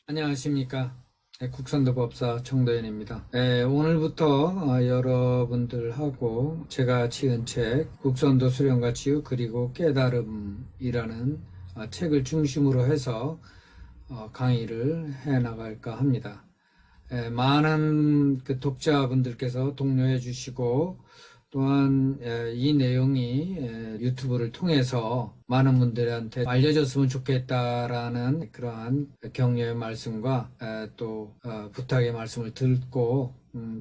안녕하십니까. 국선도 법사 정도현입니다. 오늘부터 여러분들하고 제가 지은 책 국선도 수련과 치유 그리고 깨달음이라는 책을 중심으로 해서 강의를 해 나갈까 합니다. 많은 그 독자분들께서 독려해 주시고 또한 이 내용이 유튜브를 통해서 많은 분들한테 알려졌으면 좋겠다라는 그러한 격려의 말씀과 또 부탁의 말씀을 듣고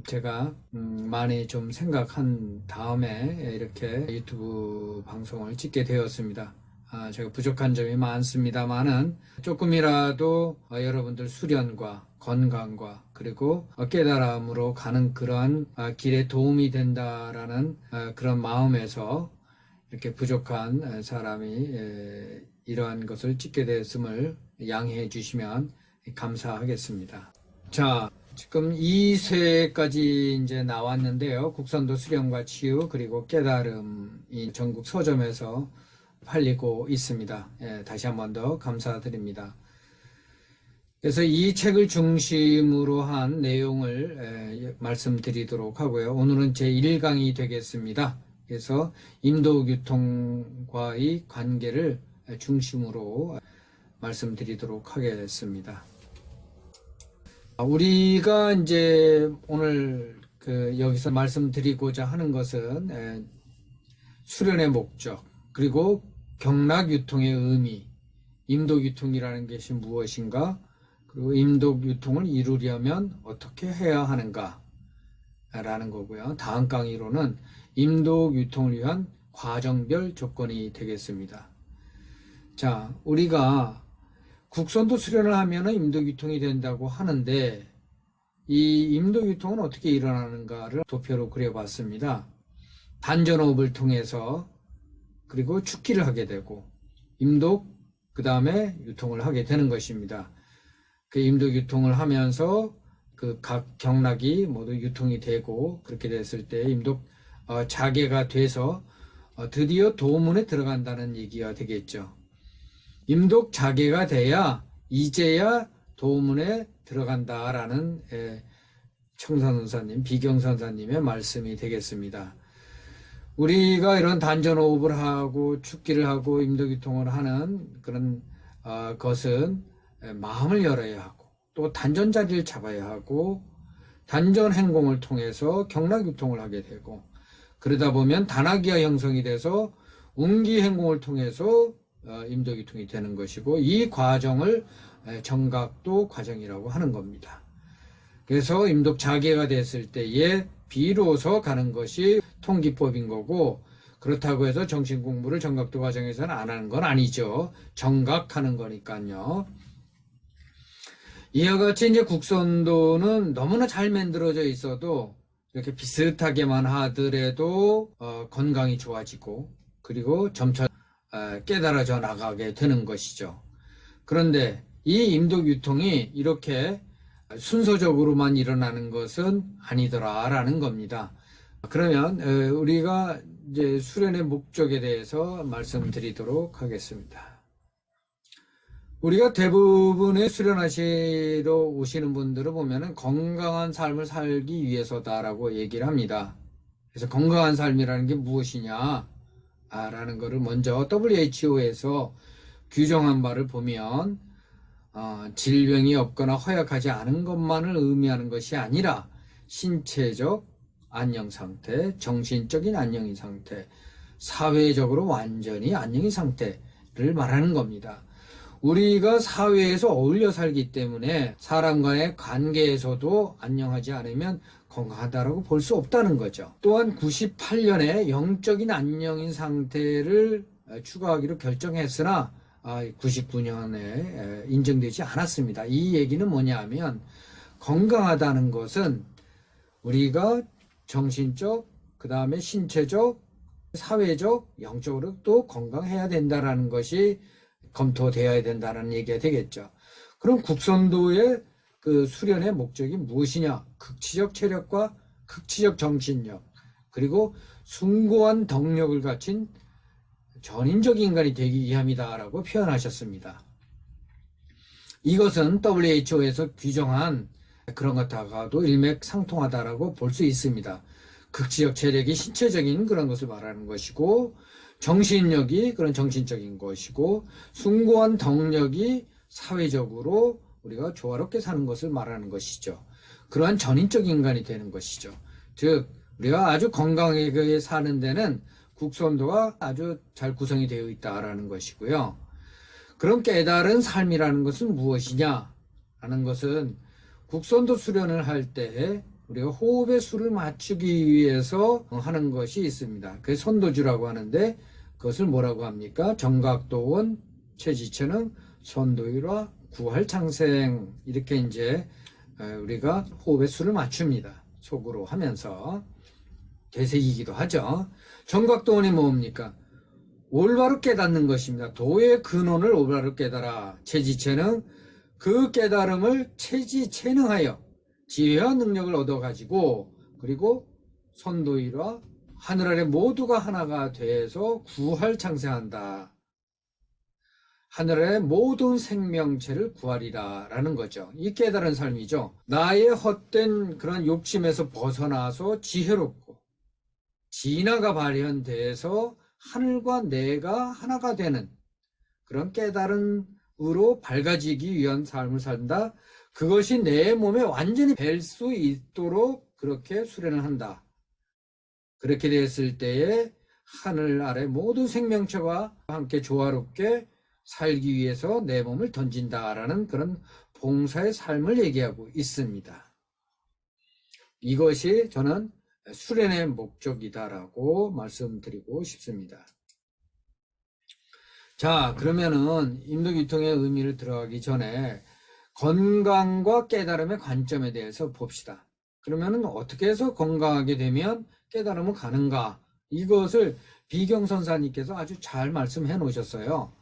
제가 많이 좀 생각한 다음에 이렇게 유튜브 방송을 찍게 되었습니다. 제가 부족한 점이 많습니다만은 조금이라도 여러분들 수련과 건강과 그리고 깨달음으로 가는 그러한 길에 도움이 된다라는 그런 마음에서 이렇게 부족한 사람이 이러한 것을 찍게 됐음을 양해해 주시면 감사하겠습니다. 자, 지금 2쇄까지 이제 나왔는데요. 국선도 수련과 치유 그리고 깨달음이 전국 서점에서 팔리고 있습니다. 다시 한 번 더 감사드립니다. 그래서 이 책을 중심으로 한 내용을 말씀드리도록 하고요. 오늘은 제1강이 되겠습니다. 그래서 인도교통과의 관계를 중심으로 말씀드리도록 하겠습니다. 우리가 이제 오늘 여기서 말씀드리고자 하는 것은 수련의 목적, 그리고 경락유통의 의미, 임도유통이라는 것이 무엇인가, 그리고 임도유통을 이루려면 어떻게 해야 하는가 라는 거고요. 다음 강의로는 임도유통을 위한 과정별 조건이 되겠습니다. 자, 우리가 국선도 수련을 하면 임도유통이 된다고 하는데 이 임도유통은 어떻게 일어나는가를 도표로 그려봤습니다. 단전호흡을 통해서 그리고 축기를 하게 되고 임독 그 다음에 유통을 하게 되는 것입니다. 그 임독 유통을 하면서 그 각 경락이 모두 유통이 되고 그렇게 됐을 때 임독 자계가 돼서 드디어 도문에 들어간다는 얘기가 되겠죠. 임독 자계가 돼야 이제야 도문에 들어간다라는 청산선사님, 비경선사님의 말씀이 되겠습니다. 우리가 이런 단전호흡을 하고 축기를 하고 임도유통을 하는 그런 것은 마음을 열어야 하고 또 단전자리를 잡아야 하고 단전 행공을 통해서 경락유통을 하게 되고 그러다 보면 단하기가 형성이 돼서 운기 행공을 통해서 임도유통이 되는 것이고 이 과정을 정각도 과정이라고 하는 겁니다. 그래서 임독자계가 됐을 때에 비로소 가는 것이 통기법인 거고 그렇다고 해서 정신공부를 정각도 과정에서는 안 하는 건 아니죠. 정각하는 거니까요. 이와 같이 이제 국선도는 너무나 잘 만들어져 있어도 이렇게 비슷하게만 하더라도 건강이 좋아지고 그리고 점차 깨달아져 나가게 되는 것이죠. 그런데 이 임독유통이 이렇게 순서적으로만 일어나는 것은 아니더라라는 겁니다. 그러면 우리가 이제 수련의 목적에 대해서 말씀드리도록 하겠습니다. 우리가 대부분의 수련하시러 오시는 분들을 보면은 건강한 삶을 살기 위해서다라고 얘기를 합니다. 그래서 건강한 삶이라는 게 무엇이냐? 라는 것을 먼저 WHO에서 규정한 바를 보면 질병이 없거나 허약하지 않은 것만을 의미하는 것이 아니라 신체적 안녕 상태, 정신적인 안녕의 상태, 사회적으로 완전히 안녕의 상태를 말하는 겁니다. 우리가 사회에서 어울려 살기 때문에 사람과의 관계에서도 안녕하지 않으면 건강하다라고 볼 수 없다는 거죠. 또한 98년에 영적인 안녕인 상태를 추구하기로 결정했으나 99년에 인정되지 않았습니다. 이 얘기는 뭐냐 하면 건강하다는 것은 우리가 정신적, 그 다음에 신체적, 사회적, 영적으로 또 건강해야 된다는 것이 검토되어야 된다는 얘기가 되겠죠. 그럼 국선도의 그 수련의 목적이 무엇이냐? 극치적 체력과 극치적 정신력, 그리고 숭고한 덕력을 갖춘 전인적 인간이 되기 위함이다라고 표현하셨습니다. 이것은 WHO에서 규정한 그런 것하고도 일맥상통하다라고 볼 수 있습니다. 극지역 체력이 신체적인 그런 것을 말하는 것이고, 정신력이 그런 정신적인 것이고, 숭고한 덕력이 사회적으로 우리가 조화롭게 사는 것을 말하는 것이죠. 그러한 전인적 인간이 되는 것이죠. 즉 우리가 아주 건강하게 사는 데는 국선도가 아주 잘 구성이 되어 있다라는 것이고요. 그런 깨달은 삶이라는 것은 무엇이냐 하는 것은 국선도 수련을 할 때 우리가 호흡의 수를 맞추기 위해서 하는 것이 있습니다. 그게 선도주라고 하는데, 그것을 뭐라고 합니까? 정각도원, 체지체능, 선도율화, 구활창생, 이렇게 이제 우리가 호흡의 수를 맞춥니다. 속으로 하면서 되새기기도 하죠. 정각도원이 뭡니까? 올바로 깨닫는 것입니다. 도의 근원을 올바로 깨달아. 체지체능, 그 깨달음을 체지체능하여 지혜와 능력을 얻어가지고, 그리고 선도일화, 하늘 아래 모두가 하나가 돼서 구활창생한다. 하늘의 모든 생명체를 구하리라 라는 거죠. 이 깨달은 삶이죠. 나의 헛된 그런 욕심에서 벗어나서 지혜롭고 진화가 발현돼서 하늘과 내가 하나가 되는 그런 깨달음으로 밝아지기 위한 삶을 산다. 그것이 내 몸에 완전히 뵐 수 있도록 그렇게 수련을 한다. 그렇게 됐을 때에 하늘 아래 모든 생명체와 함께 조화롭게 살기 위해서 내 몸을 던진다라는 그런 봉사의 삶을 얘기하고 있습니다. 이것이 저는 수련의 목적이다라고 말씀드리고 싶습니다. 자, 그러면은 인도교통의 의미를 들어가기 전에 건강과 깨달음의 관점에 대해서 봅시다. 그러면은 어떻게 해서 건강하게 되면 깨달음은 가는가? 이것을 비경선사님께서 아주 잘 말씀해 놓으셨어요.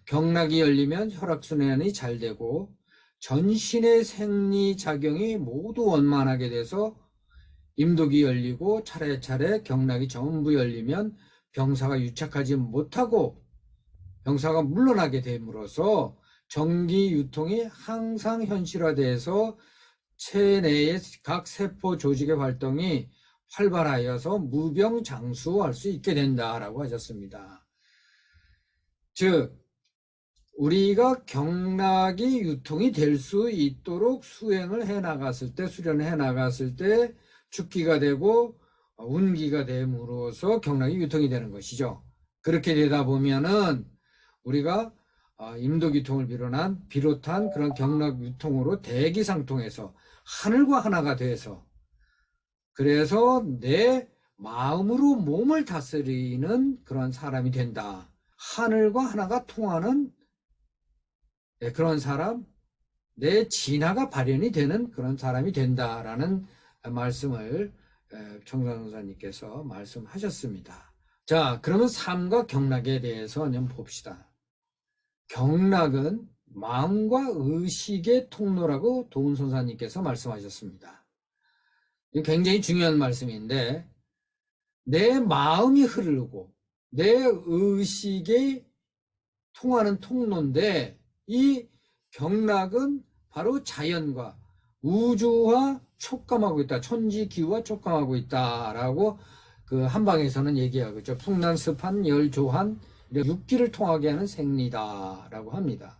경락이 열리면 혈액순환이 잘 되고 전신의 생리작용이 모두 원만하게 돼서 임독이 열리고 차례차례 경락이 전부 열리면 병사가 유착하지 못하고 병사가 물러나게 됨으로써 전기 유통이 항상 현실화돼서 체내의 각 세포 조직의 활동이 활발하여서 무병장수할 수 있게 된다라고 하셨습니다. 즉 우리가 경락이 유통이 될 수 있도록 수행을 해나갔을 때, 수련을 해나갔을 때 죽기가 되고 운기가 됨으로써 경락이 유통이 되는 것이죠. 그렇게 되다 보면은 우리가 임도기통을 비롯한 그런 경락 유통으로 대기상통해서 하늘과 하나가 돼서, 그래서 내 마음으로 몸을 다스리는 그런 사람이 된다. 하늘과 하나가 통하는 그런 사람, 내 진화가 발현이 되는 그런 사람이 된다라는 말씀을 청산호사님께서 말씀하셨습니다. 자, 그러면 삶과 경락에 대해서 한번 봅시다. 경락은 마음과 의식의 통로라고 도은선사님께서 말씀하셨습니다. 이게 굉장히 중요한 말씀인데, 내 마음이 흐르고 내 의식이 통하는 통로인데, 이 경락은 바로 자연과 우주와 촉감하고 있다. 천지기후와 촉감하고 있다라고 그 한방에서는 얘기하고 있죠. 풍란, 습한, 열, 조한, 육기를 통하게 하는 생리다라고 합니다.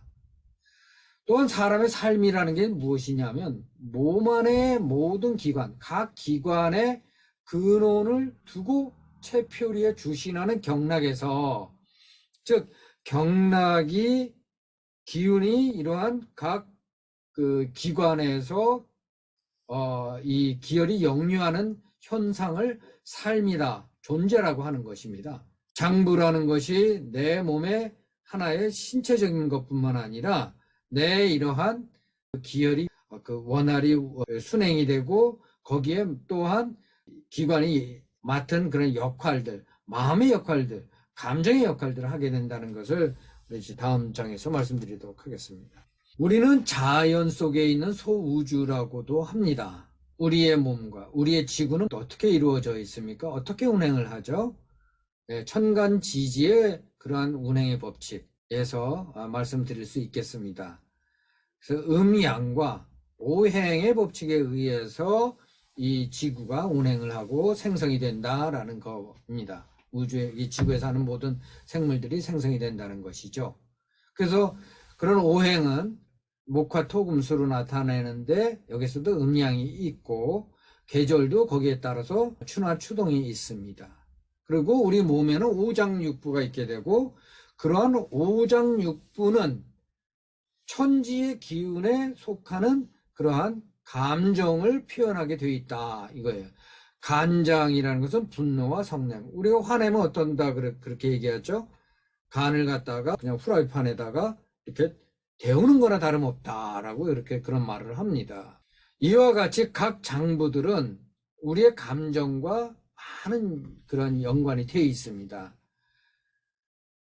또한 사람의 삶이라는 게 무엇이냐면 몸 안의 모든 기관, 각 기관의 근원을 두고 체표리에 주신하는 경락에서, 즉 경락이 기운이 이러한 각 그 기관에서 이 기혈이 역류하는 현상을 삶이다, 존재라고 하는 것입니다. 장부라는 것이 내 몸의 하나의 신체적인 것뿐만 아니라 내 이러한 기혈이 그 원활히 순행이 되고 거기에 또한 기관이 맡은 그런 역할들, 마음의 역할들, 감정의 역할들을 하게 된다는 것을 다음 장에서 말씀드리도록 하겠습니다. 우리는 자연 속에 있는 소우주라고도 합니다. 우리의 몸과 우리의 지구는 어떻게 이루어져 있습니까? 어떻게 운행을 하죠? 네, 천간지지의 그러한 운행의 법칙에서 말씀드릴 수 있겠습니다. 그래서 음양과 오행의 법칙에 의해서 이 지구가 운행을 하고 생성이 된다라는 겁니다. 우주에, 이 지구에 사는 모든 생물들이 생성이 된다는 것이죠. 그래서 그런 오행은 목화 토금수로 나타내는데 여기서도 음양이 있고 계절도 거기에 따라서 추나 추동이 있습니다. 그리고 우리 몸에는 오장육부가 있게 되고 그러한 오장육부는 천지의 기운에 속하는 그러한 감정을 표현하게 되어 있다 이거예요. 간장이라는 것은 분노와 성냄. 우리가 화내면 어떤다 그렇게 얘기하죠. 간을 갖다가 그냥 후라이팬에다가 이렇게 데우는 거나 다름없다라고 이렇게 그런 말을 합니다. 이와 같이 각 장부들은 우리의 감정과 많은 그런 연관이 되어 있습니다.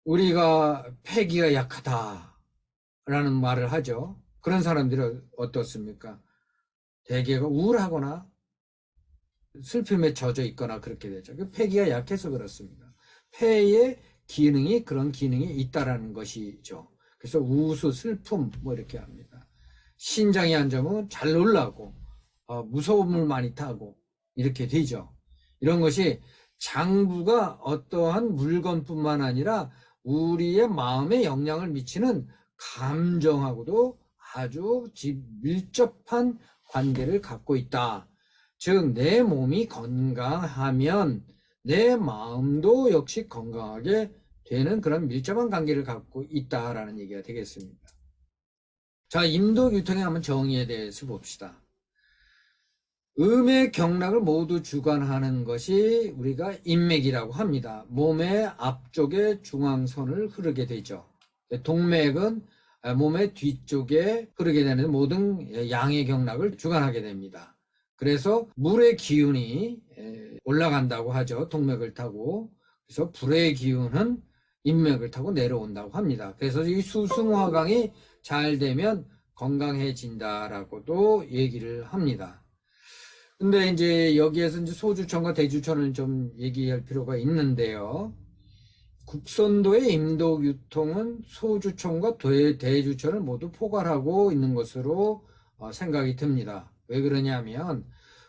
우리가 패기가 약하다라는 말을 하죠. 그런 사람들이 어떻습니까? 대개가 우울하거나 슬픔에 젖어 있거나 그렇게 되죠. 패기가 약해서 그렇습니다. 폐의 기능이 그런 기능이 있다라는 것이죠. 그래서 우수, 슬픔 뭐 이렇게 합니다. 신장이 안 좋으면 잘 놀라고 무서움을 많이 타고 이렇게 되죠. 이런 것이 장부가 어떠한 물건뿐만 아니라 우리의 마음에 영향을 미치는 감정하고도 아주 밀접한 관계를 갖고 있다. 즉, 내 몸이 건강하면 내 마음도 역시 건강하게 되는 그런 밀접한 관계를 갖고 있다라는 얘기가 되겠습니다. 자, 임도유통의 한번 정의에 대해서 봅시다. 음의 경락을 모두 주관하는 것이 우리가 인맥이라고 합니다. 몸의 앞쪽에 중앙선을 흐르게 되죠. 동맥은 몸의 뒤쪽에 흐르게 되는 모든 양의 경락을 주관하게 됩니다. 그래서 물의 기운이 올라간다고 하죠. 동맥을 타고. 그래서 불의 기운은 인맥을 타고 내려온다고 합니다. 그래서 이 수승화강이 잘 되면 건강해진다라고도 얘기를 합니다. 근데 이제 여기에서 이제 소주천과 대주천을 좀 얘기할 필요가 있는데요. 국선도의 임도유통은 소주천과 대주천을 모두 포괄하고 있는 것으로 생각이 듭니다. 왜 그러냐면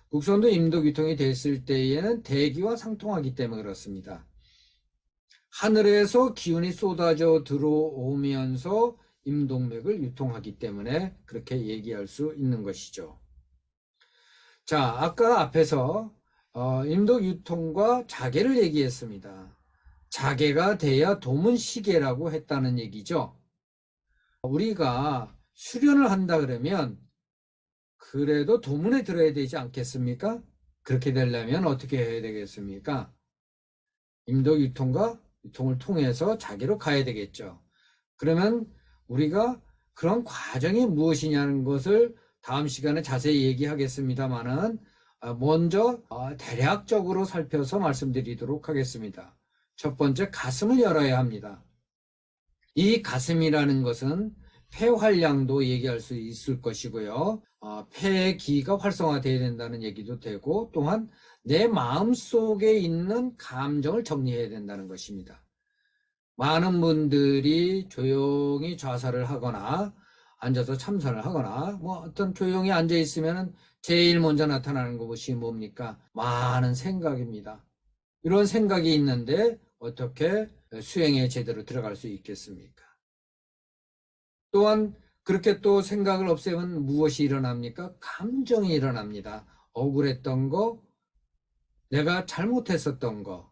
국선도 임도유통이 됐을 때에는 대기와 상통하기 때문에 그렇습니다. 하늘에서 기운이 쏟아져 들어오면서 임동맥을 유통하기 때문에 그렇게 얘기할 수 있는 것이죠. 자, 아까 앞에서 임도유통과 자계를 얘기했습니다. 자계가 돼야 도문시계라고 했다는 얘기죠. 우리가 수련을 한다 그러면 그래도 도문에 들어야 되지 않겠습니까? 그렇게 되려면 어떻게 해야 되겠습니까? 임도유통과 유통을 통해서 자계로 가야 되겠죠. 그러면 우리가 그런 과정이 무엇이냐는 것을 다음 시간에 자세히 얘기하겠습니다만은 먼저 대략적으로 살펴서 말씀드리도록 하겠습니다. 첫 번째, 가슴을 열어야 합니다. 이 가슴이라는 것은 폐활량도 얘기할 수 있을 것이고요. 폐의 기가 활성화되어야 된다는 얘기도 되고 또한 내 마음 속에 있는 감정을 정리해야 된다는 것입니다. 많은 분들이 조용히 좌사를 하거나 앉아서 참선을 하거나 뭐 어떤 조용히 앉아 있으면 제일 먼저 나타나는 것이 뭡니까? 많은 생각입니다. 이런 생각이 있는데 어떻게 수행에 제대로 들어갈 수 있겠습니까? 또한 그렇게 또 생각을 없애면 무엇이 일어납니까? 감정이 일어납니다. 억울했던 거, 내가 잘못했었던 거,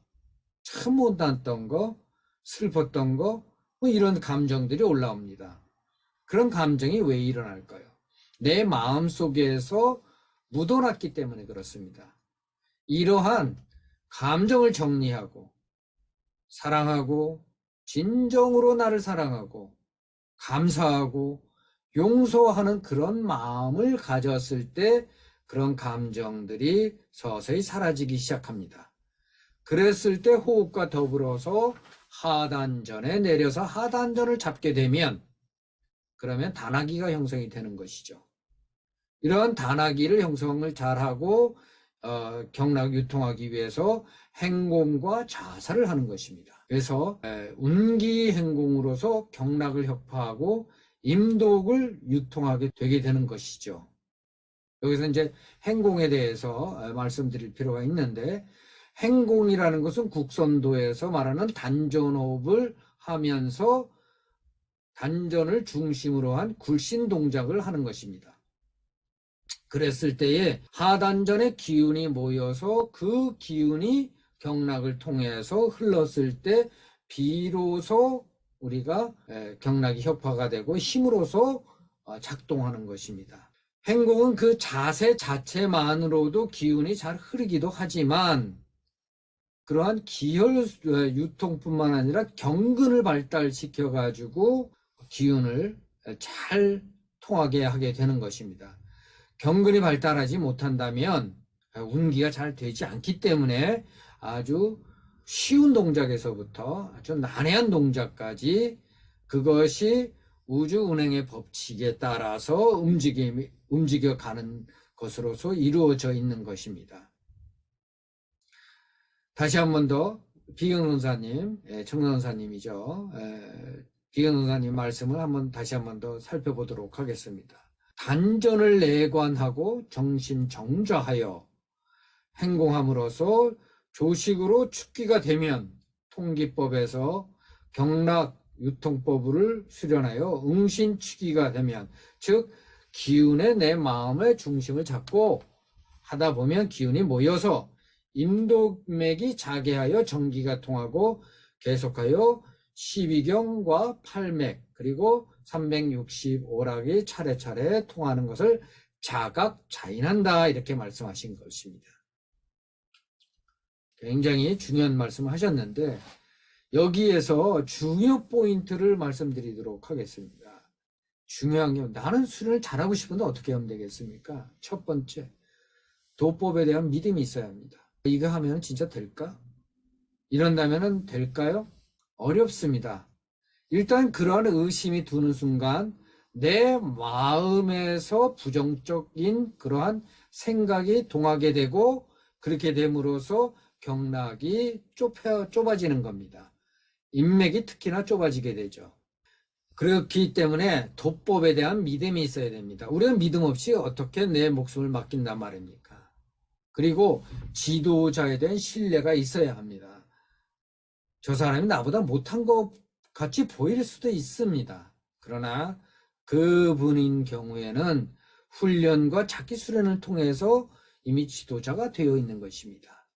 참 못났던 거, 슬펐던 거, 뭐 이런 감정들이 올라옵니다. 그런 감정이 왜 일어날까요? 내 마음 속에서 묻어놨기 때문에 그렇습니다. 이러한 감정을 정리하고 사랑하고 진정으로 나를 사랑하고 감사하고 용서하는 그런 마음을 가졌을 때 그런 감정들이 서서히 사라지기 시작합니다. 그랬을 때 호흡과 더불어서 하단전에 내려서 하단전을 잡게 되면 그러면 단아기가 형성이 되는 것이죠. 이런 단아기를 형성을 잘하고 경락 유통하기 위해서 행공과 자사를 하는 것입니다. 그래서 운기 행공으로서 경락을 혁파하고 임독을 유통하게 되게 되는 것이죠. 여기서 이제 행공에 대해서 말씀드릴 필요가 있는데, 행공이라는 것은 국선도에서 말하는 단전호흡을 하면서 단전을 중심으로 한 굴신 동작을 하는 것입니다. 그랬을 때에 하단전의 기운이 모여서 그 기운이 경락을 통해서 흘렀을 때 비로소 우리가 경락이 협화가 되고 힘으로서 작동하는 것입니다. 행공은 그 자세 자체만으로도 기운이 잘 흐르기도 하지만 그러한 기혈 유통뿐만 아니라 경근을 발달시켜 가지고 기운을 잘 통하게 하게 되는 것입니다. 경근이 발달하지 못한다면 운기가 잘 되지 않기 때문에 아주 쉬운 동작에서부터 아주 난해한 동작까지 그것이 우주 운행의 법칙에 따라서 움직여가는 것으로서 이루어져 있는 것입니다. 다시 한 번 더 비경론사님, 청론사님이죠. 비경론사님 말씀을 다시 한 번 더 살펴보도록 하겠습니다. 단전을 내관하고 정신 정좌하여 행공함으로써 조식으로 축기가 되면 통기법에서 경락 유통법을 수련하여 응신축기가 되면, 즉 기운의 내 마음의 중심을 잡고 하다 보면 기운이 모여서 임독맥이 자개하여 정기가 통하고 계속하여 12경과 8맥 그리고 365락이 차례차례 통하는 것을 자각자인한다, 이렇게 말씀하신 것입니다. 굉장히 중요한 말씀을 하셨는데 여기에서 중요 포인트를 말씀드리도록 하겠습니다. 중요한 게, 나는 수련을 잘하고 싶은데 어떻게 하면 되겠습니까? 첫 번째, 도법에 대한 믿음이 있어야 합니다. 이거 하면 진짜 될까? 이런다면 될까요? 어렵습니다. 일단 그러한 의심이 드는 순간 내 마음에서 부정적인 그러한 생각이 동하게 되고, 그렇게 됨으로써 경락이 좁아지는 겁니다. 인맥이 특히나 좁아지게 되죠. 그렇기 때문에 도법에 대한 믿음이 있어야 됩니다. 우리가 믿음 없이 어떻게 내 목숨을 맡긴단 말입니까? 그리고 지도자에 대한 신뢰가 있어야 합니다. 저 사람이 나보다 못한 것 같이 보일 수도 있습니다. 그러나 그분인 경우에는 훈련과 자기 수련을 통해서 이미 지도자가 되어 있는 것입니다.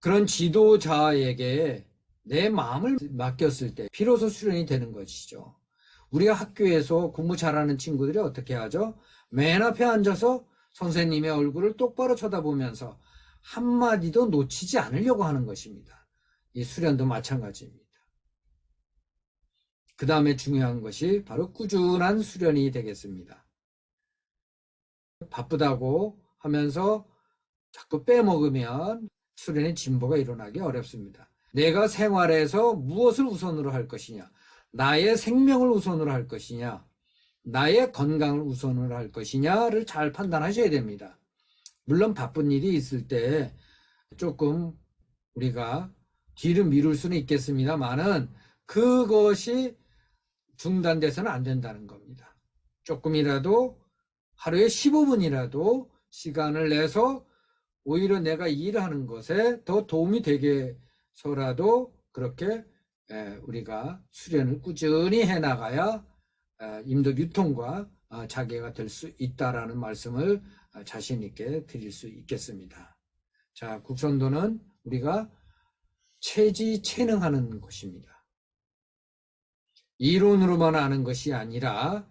그런 지도자에게 내 마음을 맡겼을 때 비로소 수련이 되는 것이죠. 우리가 학교에서 공부 잘하는 친구들이 어떻게 하죠? 맨 앞에 앉아서 선생님의 얼굴을 똑바로 쳐다보면서 한마디도 놓치지 않으려고 하는 것입니다. 이 수련도 마찬가지입니다. 그 다음에 중요한 것이 바로 꾸준한 수련이 되겠습니다. 바쁘다고 하면서 자꾸 빼먹으면 수련의 진보가 일어나기 어렵습니다. 내가 생활에서 무엇을 우선으로 할 것이냐, 나의 생명을 우선으로 할 것이냐, 나의 건강을 우선으로 할 것이냐를 잘 판단하셔야 됩니다. 물론 바쁜 일이 있을 때 조금 우리가 뒤를 미룰 수는 있겠습니다만은 그것이 중단돼서는 안 된다는 겁니다. 조금이라도 하루에 15분이라도 시간을 내서 오히려 내가 일하는 것에 더 도움이 되게서라도 그렇게 우리가 수련을 꾸준히 해나가야 임덕 유통과 자개가 될 수 있다라는 말씀을 자신 있게 드릴 수 있겠습니다. 자, 국선도는 우리가 체지체능하는 것입니다. 이론으로만 아는 것이 아니라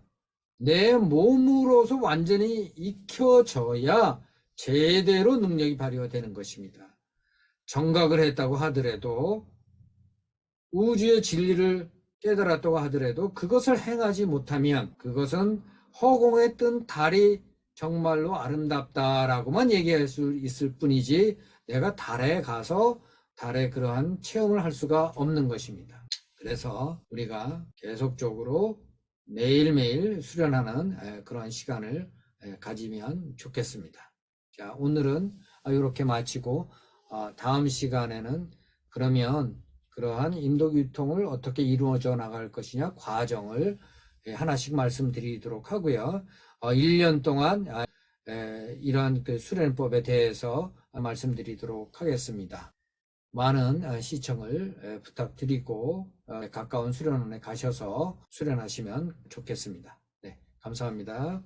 내 몸으로서 완전히 익혀져야 제대로 능력이 발휘가 되는 것입니다. 정각을 했다고 하더라도, 우주의 진리를 깨달았다고 하더라도 그것을 행하지 못하면 그것은 허공에 뜬 달이 정말로 아름답다라고만 얘기할 수 있을 뿐이지 내가 달에 가서 달의 그러한 체험을 할 수가 없는 것입니다. 그래서 우리가 계속적으로 매일매일 수련하는 그런 시간을 가지면 좋겠습니다. 자, 오늘은 이렇게 마치고 다음 시간에는 그러면 그러한 임덕유통을 어떻게 이루어져 나갈 것이냐 과정을 하나씩 말씀드리도록 하고요. 1년 동안 이러한 그 수련법에 대해서 말씀드리도록 하겠습니다. 많은 시청을 부탁드리고 가까운 수련원에 가셔서 수련하시면 좋겠습니다. 네, 감사합니다.